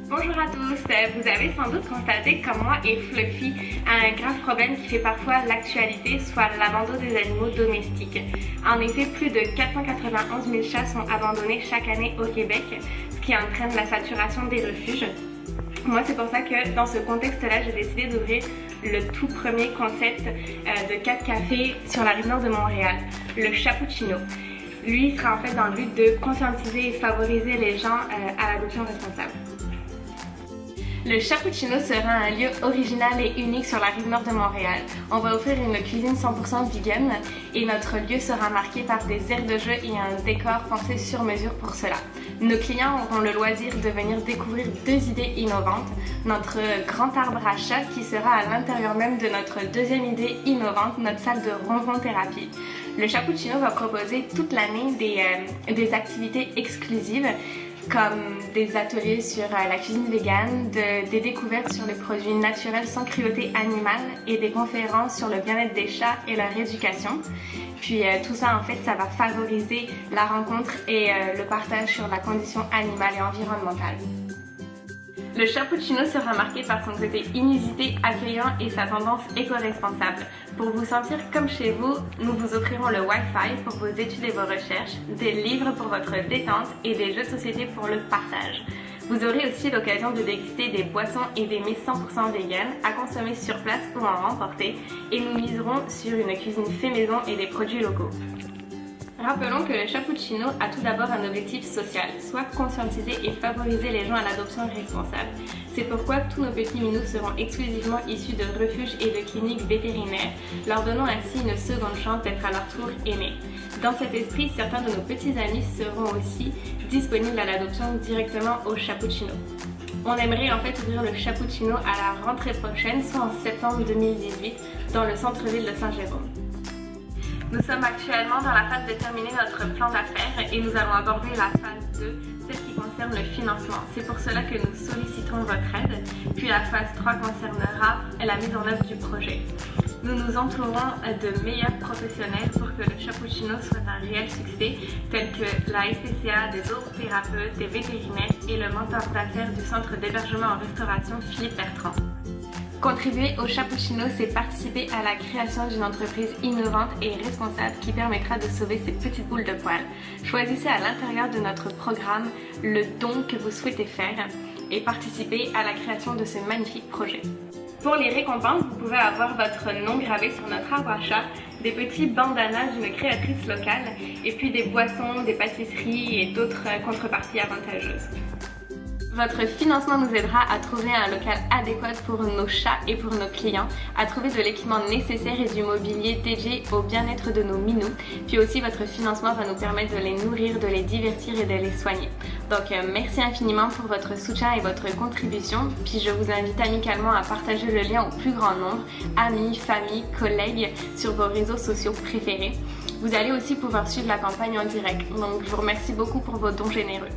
Bonjour à tous, vous avez sans doute constaté comme moi et Fluffy a un grave problème qui fait parfois l'actualité, soit l'abandon des animaux domestiques. En effet, plus de 491 000 chats sont abandonnés chaque année au Québec, ce qui entraîne la saturation des refuges. Moi, c'est pour ça que dans ce contexte-là, j'ai décidé d'ouvrir le tout premier concept de 4 cafés sur la rive nord de Montréal, le Chapuccino. Lui sera en fait dans le but de conscientiser et favoriser les gens à l'adoption responsable. Le Chapuccino sera un lieu original et unique sur la rive nord de Montréal. On va offrir une cuisine 100% vegan et notre lieu sera marqué par des aires de jeu et un décor pensé sur mesure pour cela. Nos clients auront le loisir de venir découvrir 2 idées innovantes. Notre grand arbre à chat qui sera à l'intérieur même de notre deuxième idée innovante, notre salle de ronron thérapie. Le Chapuccino va proposer toute l'année des activités exclusives comme des ateliers sur la cuisine végane, des découvertes sur les produits naturels sans cruauté animale et des conférences sur le bien-être des chats et leur éducation. Puis tout ça en fait, ça va favoriser la rencontre et le partage sur la condition animale et environnementale. Le Chapuccino sera marqué par son côté inusité, accueillant et sa tendance éco-responsable. Pour vous sentir comme chez vous, nous vous offrirons le Wi-Fi pour vos études et vos recherches, des livres pour votre détente et des jeux de société pour le partage. Vous aurez aussi l'occasion de déguster des boissons et des mets 100% vegan à consommer sur place ou en remporter, et nous miserons sur une cuisine fait maison et des produits locaux. Rappelons que le Chapuccino a tout d'abord un objectif social, soit conscientiser et favoriser les gens à l'adoption responsable. C'est pourquoi tous nos petits minous seront exclusivement issus de refuges et de cliniques vétérinaires, leur donnant ainsi une seconde chance d'être à leur tour aimés. Dans cet esprit, certains de nos petits amis seront aussi disponibles à l'adoption directement au Chapuccino. On aimerait en fait ouvrir le Chapuccino à la rentrée prochaine, soit en septembre 2018, dans le centre-ville de Saint-Jérôme. Nous sommes actuellement dans la phase de terminer notre plan d'affaires et nous allons aborder la phase 2, celle qui concerne le financement. C'est pour cela que nous sollicitons votre aide. Puis la phase 3 concernera la mise en œuvre du projet. Nous nous entourons de meilleurs professionnels pour que le Chapuccino soit un réel succès, tels que la SPCA, des orthothérapeutes, des vétérinaires et le mentor d'affaires du centre d'hébergement en restauration Philippe Bertrand. Contribuer au Chapuccino, c'est participer à la création d'une entreprise innovante et responsable qui permettra de sauver ces petites boules de poils. Choisissez à l'intérieur de notre programme le don que vous souhaitez faire et participez à la création de ce magnifique projet. Pour les récompenses, vous pouvez avoir votre nom gravé sur notre arbre à chat, des petits bandanas d'une créatrice locale et puis des boissons, des pâtisseries et d'autres contreparties avantageuses. Votre financement nous aidera à trouver un local adéquat pour nos chats et pour nos clients, à trouver de l'équipement nécessaire et du mobilier dédié au bien-être de nos minous. Puis aussi, votre financement va nous permettre de les nourrir, de les divertir et de les soigner. Donc, merci infiniment pour votre soutien et votre contribution. Puis je vous invite amicalement à partager le lien au plus grand nombre, amis, famille, collègues, sur vos réseaux sociaux préférés. Vous allez aussi pouvoir suivre la campagne en direct. Donc, je vous remercie beaucoup pour vos dons généreux.